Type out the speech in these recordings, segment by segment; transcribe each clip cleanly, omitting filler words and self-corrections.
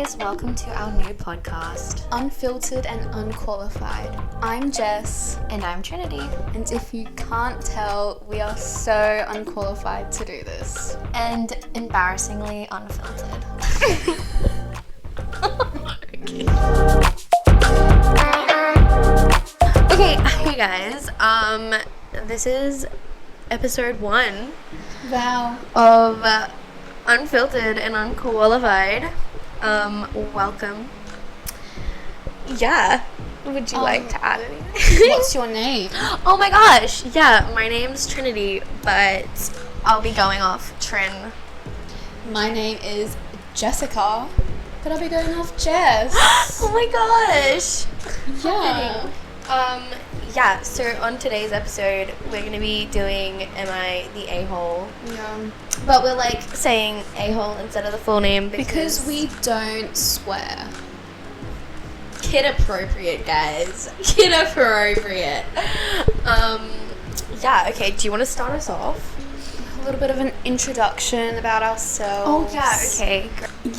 guys, welcome to our new podcast. Unfiltered and Unqualified. I'm Jess. And I'm Trinity. And if you can't tell, we are so unqualified to do this. And embarrassingly unfiltered. Okay, hey guys. This is episode 1. Wow. Of Unfiltered and Unqualified. Welcome. Yeah. Would you like to add anything? What's your name? Oh my gosh. Yeah, my name's Trinity, but I'll be going off Trin. My name is Jessica, but I'll be going off Jess. Oh my gosh. Yeah. Yeah, so on today's episode, we're going to be doing Am I the A-hole? Yeah. But we're like saying A-hole instead of the full name Because we don't swear. Kid appropriate, guys. Kid appropriate. Yeah, okay, do you want to start us off? A little bit of an introduction about ourselves. Oh, yeah, okay.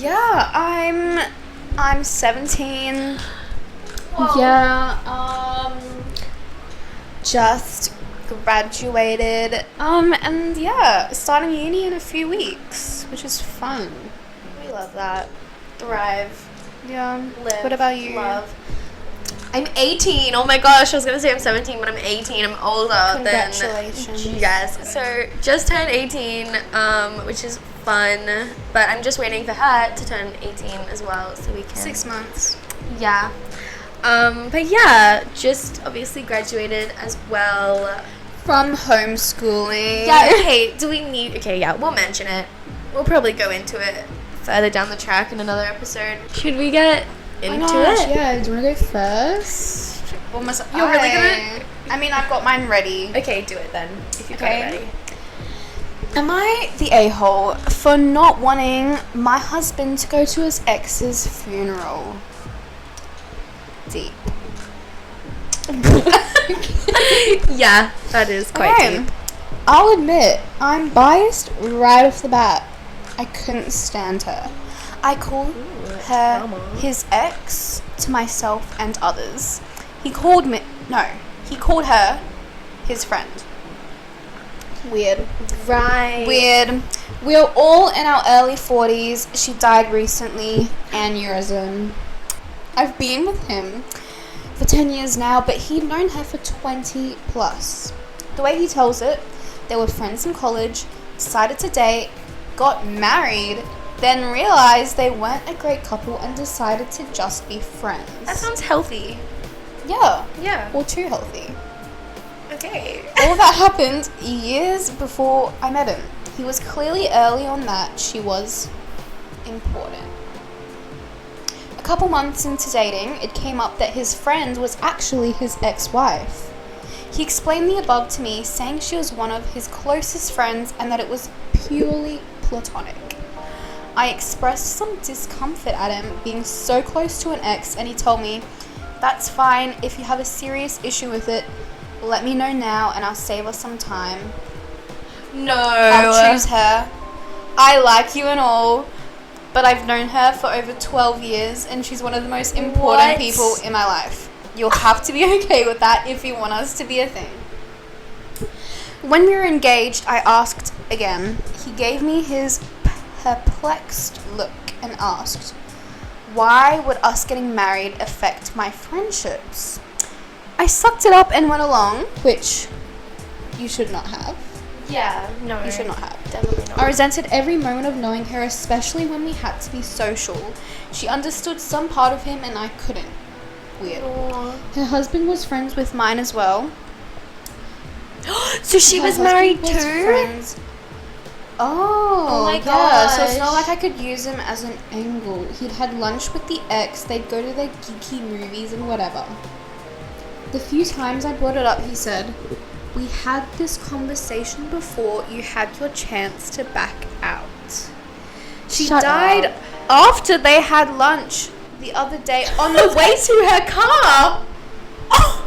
Yeah, I'm 17. Whoa. Yeah, just graduated. And yeah, starting uni in a few weeks, which is fun. We love that. Thrive. Yeah. Live. What about you? Love. I'm 18. Oh my gosh, I was going to say I'm 17, but I'm 18. I'm older than... Congratulations. Yes. So, just turned 18, which is fun. But I'm just waiting for her to turn 18 as well, so we can... 6 months. Yeah. But yeah, just obviously graduated as well. From homeschooling. Yeah, okay, do we need... Okay, yeah, we'll mention it. We'll probably go into it further down the track in another episode. Should we get into it? Yeah, do you want to go first? Almost. You're really gonna... I mean, I've got mine ready. Okay, do it then, if you've Okay. got it ready. Am I the a-hole for not wanting my husband to go to his ex's funeral? Deep. Yeah, that is quite deep. I'll admit, I'm biased right off the bat. I couldn't stand her. I called her drama. his ex to myself and others. He called her his friend. Weird. Right. Weird. We're all in our early 40s. She died recently. Aneurysm. I've been with him for 10 years now, but he'd known her for 20 plus. The way he tells it, they were friends in college, decided to date, got married, then realized they weren't a great couple and decided to just be friends. That sounds healthy. Yeah. Yeah. Or too healthy. Okay. All that happened years before I met him. He was clearly early on that she was important. A couple months into dating, it came up that his friend was actually his ex-wife. He explained the above to me, saying she was one of his closest friends and that it was purely platonic. I expressed some discomfort at him being so close to an ex, and he told me, "That's fine, if you have a serious issue with it, let me know now and I'll save us some time. No. I'll choose her. I like you and all, but I've known her for over 12 years and she's one of the most important What? people in my life. You'll have to be okay with that if you want us to be a thing." When we were engaged, I asked again. He gave me his perplexed look and asked, "Why would us getting married affect my friendships?" I sucked it up and went along, which you should not have. Yeah, no. You should not have. Definitely not. I resented every moment of knowing her, especially when we had to be social. She understood some part of him and I couldn't. Weird. Aww. Her husband was friends with mine as well. So she Her was husband married was too? friends- Oh my yeah, so it's gosh. not like I could use him as an angle. He'd had lunch with the ex, they'd go to their geeky movies and whatever. The few times I brought it up, he said, "We had this conversation before you had your chance to back out." She Shut died up. after they had lunch the other day on the way to her car. Oh,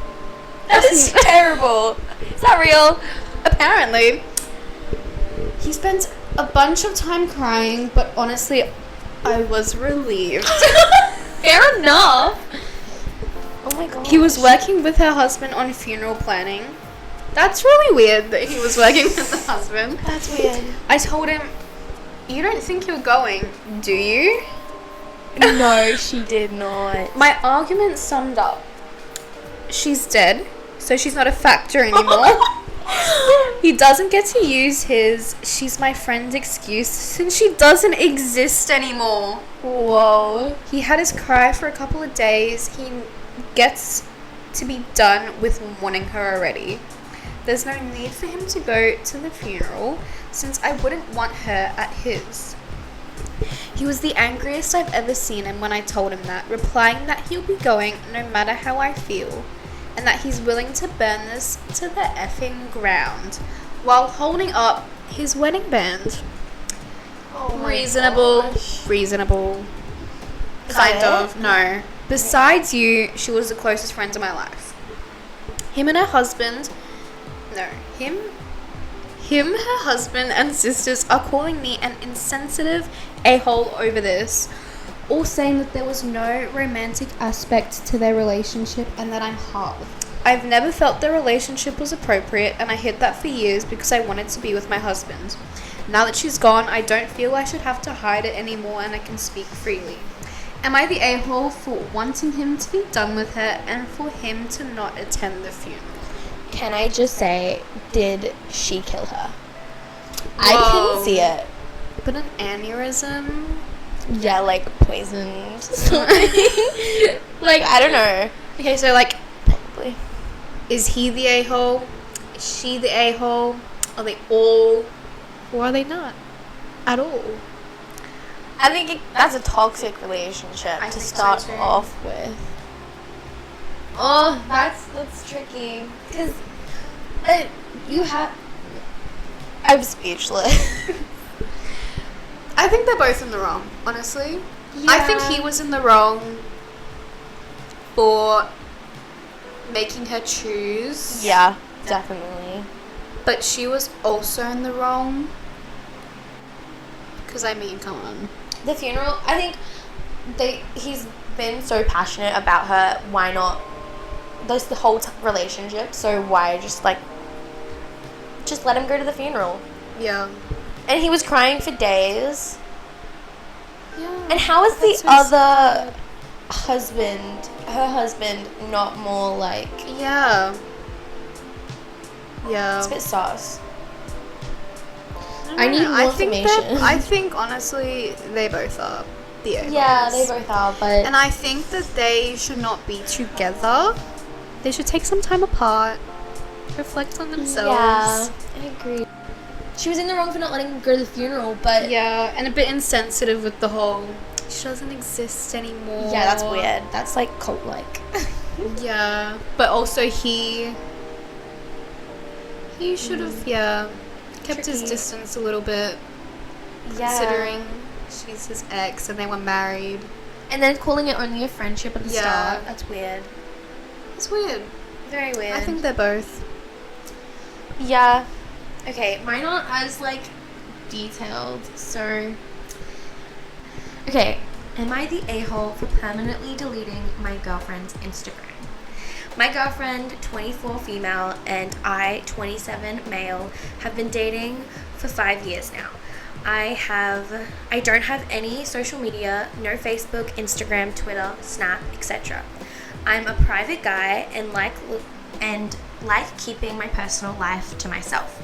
That is terrible. Is that real? Apparently. He spent a bunch of time crying, but honestly, I was relieved. Fair enough. Oh my god. He was working with her husband on funeral planning. That's really weird that he was working with the husband. That's weird. I told him, you don't think you're going, do you? No, she did not. My argument summed up. She's dead, so she's not a factor anymore. He doesn't get to use his "she's my friend" excuse since she doesn't exist anymore. Whoa. He had his cry for a couple of days. He gets to be done with mourning her already. There's no need for him to go to the funeral since I wouldn't want her at his. He was the angriest I've ever seen him when I told him that, replying that he'll be going no matter how I feel, and that he's willing to burn this to the effing ground, while holding up his wedding band. Oh my Reasonable. gosh. Reasonable. Kind of. No. Besides you, she was the closest friend to my life. Him and her husband... No. Him, her husband, and sisters are calling me an insensitive a-hole over this, all saying that there was no romantic aspect to their relationship and that I'm hard. I've never felt the relationship was appropriate, and I hid that for years because I wanted to be with my husband. Now that she's gone, I don't feel I should have to hide it anymore and I can speak freely. Am I the a-hole for wanting him to be done with her and for him to not attend the funeral? Can I just say, did she kill her? I Whoa. couldn't see it. But an aneurysm? Yeah, like poisoned. Like, I don't know. Okay, so like, Probably. is he the a-hole? Is she the a-hole? Are they all? Or are they not? At all? I think that's a toxic relationship I to think so start too. off with. Oh, that's tricky. Because you have... I'm speechless. I think they're both in the wrong, honestly. I think he was in the wrong for making her choose. Yeah, definitely. But she was also in the wrong. Because, I mean, come on. The funeral, I think he's been so passionate about her. Why not? That's the whole relationship. So why just let him go to the funeral? Yeah. And he was crying for days. Yeah. And how is That's the so other husband, her husband, not more like... Yeah. Yeah. It's a bit sus. I need more information. I think, honestly, they both are the a-holes. Yeah, they both are, but... And I think that they should not be together. They should take some time apart, reflect on themselves. Yeah, I agree. She was in the wrong for not letting him go to the funeral, but... Yeah, and a bit insensitive with the whole, she doesn't exist anymore. Yeah, that's weird. That's, like, cult-like. Yeah, but also he should have, kept his Tricky. distance a little bit, considering she's his ex and they were married. And then calling it only a friendship at the Yeah. start. That's weird. It's weird. Very weird. I think they're both. Yeah. Okay, mine aren't as, like, detailed, so... Okay, am I the a-hole for permanently deleting my girlfriend's Instagram? My girlfriend, 24 female, and I, 27 male, have been dating for 5 years now. I don't have any social media, no Facebook, Instagram, Twitter, Snap, etc. I'm a private guy and like keeping my personal life to myself.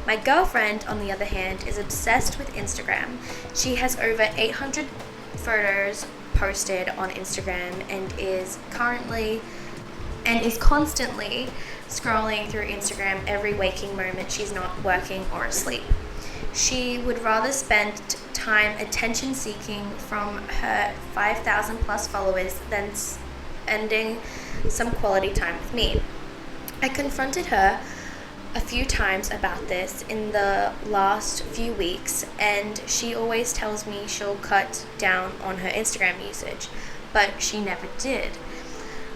My girlfriend, on the other hand, is obsessed with Instagram. She has over 800 photos posted on Instagram and is constantly scrolling through Instagram every waking moment she's not working or asleep. She would rather spend time attention seeking from her 5,000 plus followers than spending some quality time with me. I confronted her a few times about this in the last few weeks, and she always tells me she'll cut down on her Instagram usage, but she never did.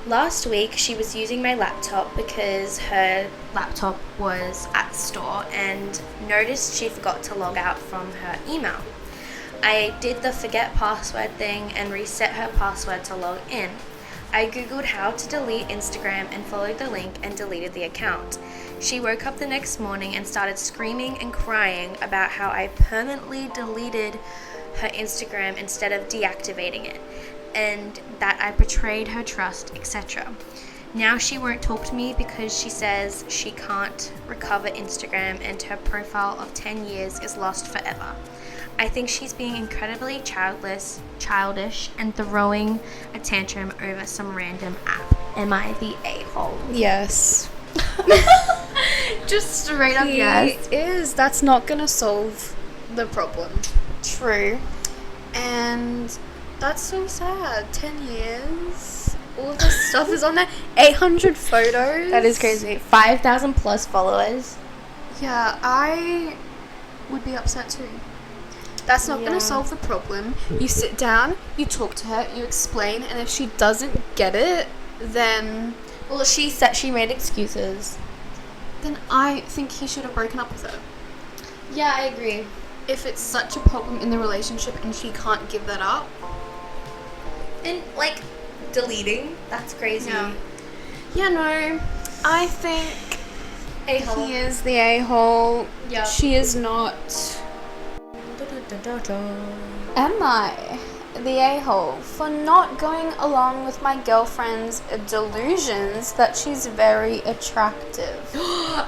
Last week, she was using my laptop because her laptop was at the store and noticed she forgot to log out from her email. I did the forget password thing and reset her password to log in. I googled how to delete Instagram and followed the link and deleted the account. She woke up the next morning and started screaming and crying about how I permanently deleted her Instagram instead of deactivating it, and that I betrayed her trust, etc. Now she won't talk to me because she says she can't recover Instagram and her profile of 10 years is lost forever. I think she's being incredibly childish, and throwing a tantrum over some random app. Am I the a-hole? Yes. Just straight up yes. He is. That's not gonna solve the problem. True. And that's so sad. 10 years. All of this stuff is on there. 800 photos. That is crazy. 5,000 plus followers. Yeah, I would be upset too. That's not going to solve the problem. You sit down, you talk to her, you explain, and if she doesn't get it, then... Well, she made excuses. Then I think he should have broken up with her. Yeah, I agree. If it's such a problem in the relationship and she can't give that up. And, like, deleting, that's crazy. Yeah, no. I think A-hole. he is the a-hole. Yeah. She is not... Am I the a-hole for not going along with my girlfriend's delusions that she's very attractive?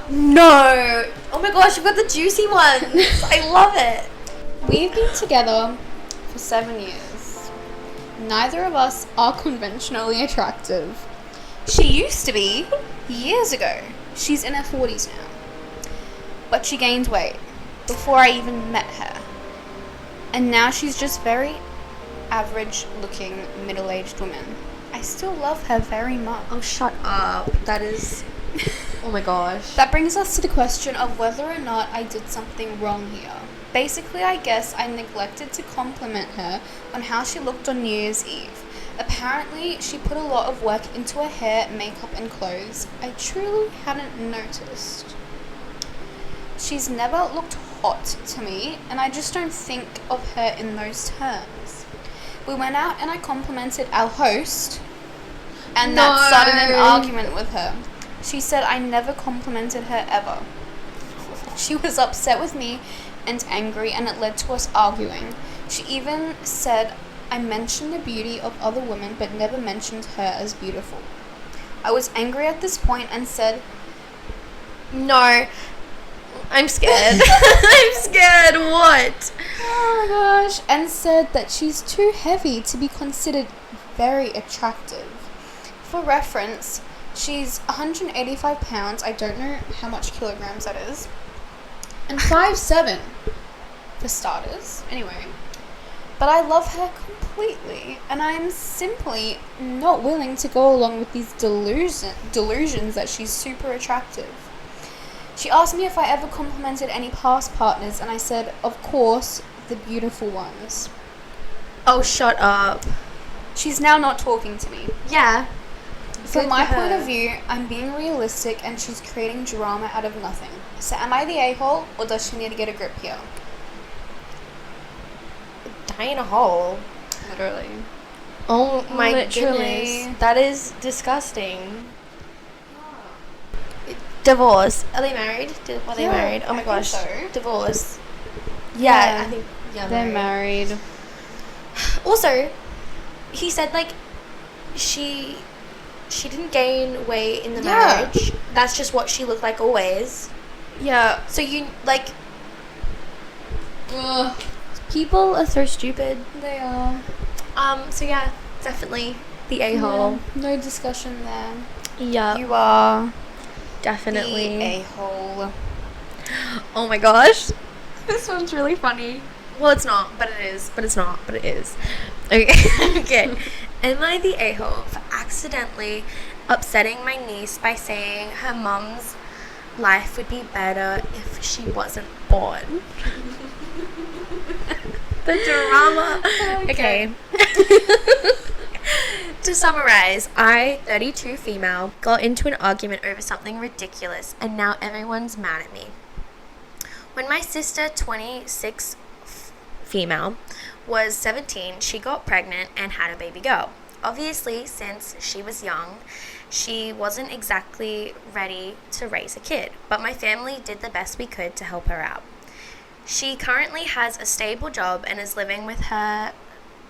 No! Oh my gosh, you've got the juicy ones! I love it! We've been together for 7 years. Neither of us are conventionally attractive. She used to be years ago. She's in her 40s now. But she gained weight before I even met her. And now she's just very average looking middle-aged woman. I still love her very much. Oh, shut up. That is... Oh my gosh. That brings us to the question of whether or not I did something wrong here. Basically, I guess I neglected to compliment her on how she looked on New Year's Eve. Apparently, she put a lot of work into her hair, makeup, and clothes. I truly hadn't noticed. She's never looked hot to me, and I just don't think of her in those terms. We went out and I complimented our host, and that started an argument with her. She said I never complimented her ever. She was upset with me and angry, and it led to us arguing. She even said I mentioned the beauty of other women but never mentioned her as beautiful. I was angry at this point and said, No. I'm scared. I'm scared. What? oh my gosh, and said that she's too heavy to be considered very attractive. For reference, she's 185 pounds. I don't know how much kilograms that is. And 5'7", for starters. Anyway. But I love her completely, and I'm simply not willing to go along with these delusions that she's super attractive. She asked me if I ever complimented any past partners, and I said, of course, the beautiful ones. Oh, shut up. She's now not talking to me. Yeah. From my point of view, I'm being realistic, and she's creating drama out of nothing. So am I the a-hole, or does she need to get a grip here? Die in a hole. Literally. Oh my Literally. goodness. That is disgusting. Divorce. Are they married? Are they married? Oh my gosh. So. Divorce. Yeah, I think they're married. Also, he said like she didn't gain weight in the marriage. That's just what she looked like always. Yeah. So you like people are so stupid. They are. So yeah, definitely the a-hole. Yeah, no discussion there. Yeah. You are definitely the a-hole. Oh my gosh. This one's really funny. Well, it's not, but it is. But it's not, but it is. Okay. Okay. Am I the a-hole for accidentally upsetting my niece by saying her mom's life would be better if she wasn't born? The drama. Okay. To summarize, I, 32 female, got into an argument over something ridiculous, and now everyone's mad at me. When my sister, 26 female, was 17. She got pregnant and had a baby girl. Obviously, since she was young, she wasn't exactly ready to raise a kid, but my family did the best we could to help her out. She currently has a stable job and is living with her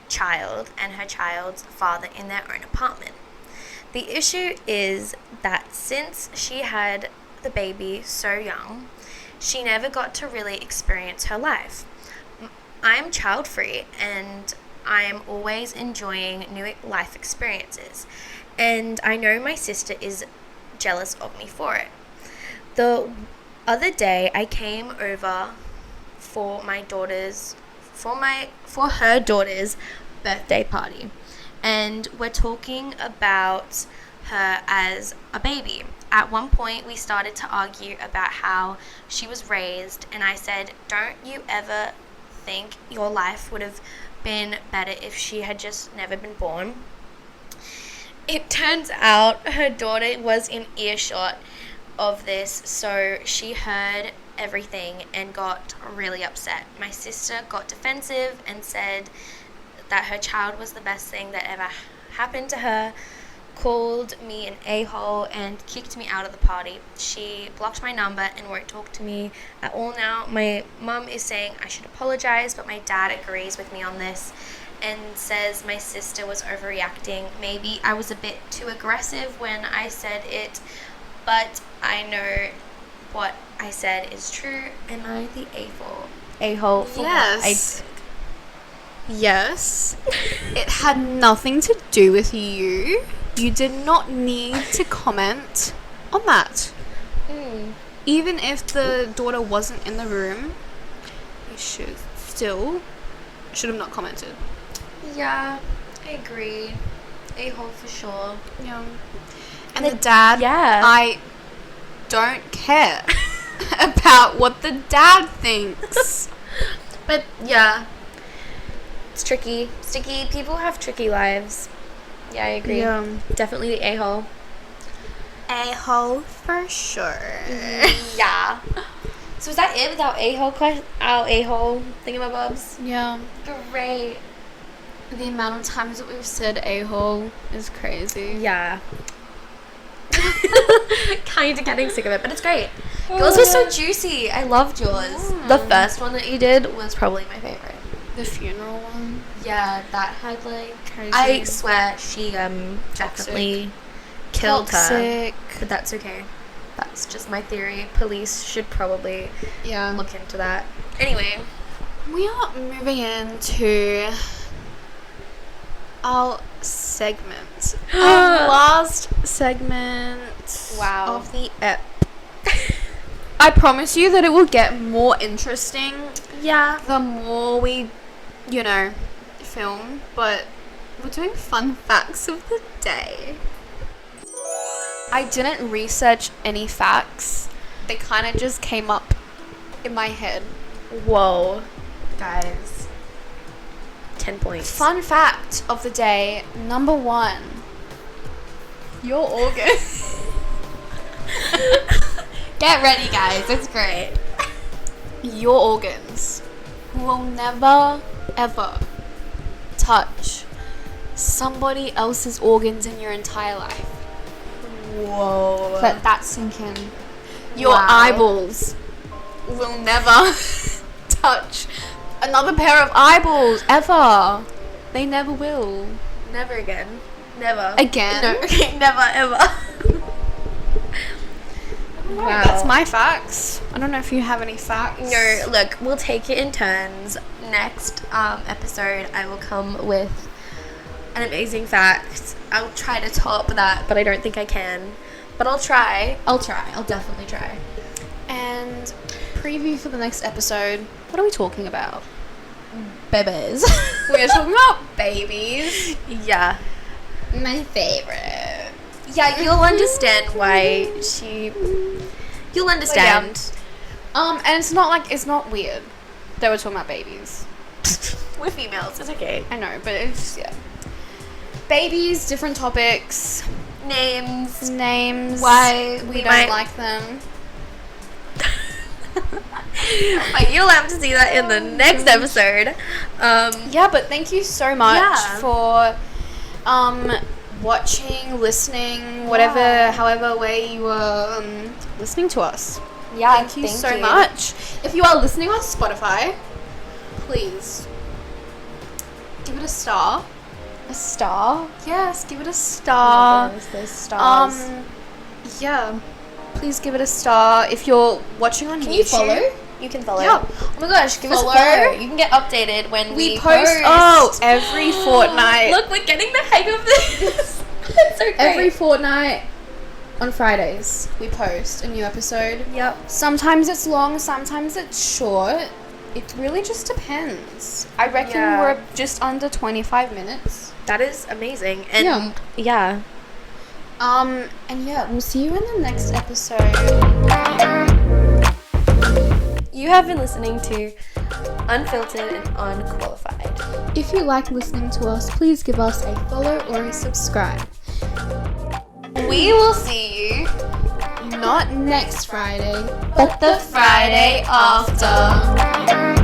child and her child's father in their own apartment. The issue is that since she had the baby so young, she never got to really experience her life. I'm child-free and I'm always enjoying new life experiences, and I know my sister is jealous of me for it. The other day I came over for her daughter's birthday party, and we're talking about her as a baby. At one point we started to argue about how she was raised, and I said, don't you ever think your life would have been better if she had just never been born? It turns out her daughter was in earshot of this, so she heard everything and got really upset. My sister got defensive and said that her child was the best thing that ever happened to her, called me an a-hole, and kicked me out of the party. She blocked my number and won't talk to me at all now. My mum is saying I should apologize, but my dad agrees with me on this and says my sister was overreacting. Maybe I was a bit too aggressive when I said it, but I know what I said is true. Am I the a-hole for what I did? Yes. It had nothing to do with you. You did not need to comment on that. Even if the daughter wasn't in the room, you should have not commented. Yeah, I agree. A-hole for sure. Yeah. And the dad, yeah. I don't care about what the dad thinks. But yeah, it's tricky. Sticky. People have tricky lives. Yeah, I agree. Yeah. Definitely the a-hole. A-hole for sure. Yeah. So is that it with our a-hole thingamabobs? Yeah. Great. The amount of times that we've said a-hole is crazy. Yeah. Kind of getting sick of it, but it's great. Yours was so juicy. I loved yours. The first one that you did was probably my favorite. The funeral one. Yeah, that had like Crazy. I swear she definitely killed her. But that's okay. That's just my theory. Police should probably look into that. Anyway, we are moving into our segment. Our last segment of the ep. I promise you that it will get more interesting. Yeah. The more we, film. But we're doing fun facts of the day. I didn't research any facts. They kind of just came up in my head. Whoa. Guys. 10 points. Fun fact of the day, number 1. Your organ. Get ready, guys. It's great. Your organs will never, ever touch somebody else's organs in your entire life. Whoa. Let that sink in. Your eyeballs will never touch another pair of eyeballs, ever. They never will. Never again. Never. Again? No, okay, never, ever. Wow. That's my facts. I don't know if you have any facts. No, look, we'll take it in turns. Next episode, I will come with an amazing fact. I'll try to top that, but I don't think I can. But I'll try. I'll definitely try. And preview for the next episode. What are we talking about? Babies. We're talking about babies. Yeah. My favorite. Yeah, you'll understand why you'll understand. And it's not weird that we're talking about babies. We're females, it's okay. I know, but it's, babies, different topics. Names. Why we don't might like them. But you'll have to see that in the next episode. Yeah, but thank you so much Yeah. for watching, listening, whatever, Yeah. however way you were listening to us. Yeah, Thank you so much. If you are listening on Spotify, please give it a star. A star? Yes, give it a star. Those stars. Yeah. Please give it a star. If you're watching on Can YouTube, you follow? You can follow. Yeah. Oh my gosh, give us a Follow. follow. You can get updated when we post. Oh, every fortnight. Look, we're getting the hang of this. That's so great. Every fortnight on Fridays we post a new episode. Yep. Sometimes it's long, sometimes it's short. It really just depends. I reckon Yeah. we're just under 25 minutes. That is amazing. And yeah. And yeah, we'll see you in the next episode. You have been listening to Unfiltered and Unqualified. If you like listening to us, please give us a follow or a subscribe. We will see you Not next Friday, but the Friday after.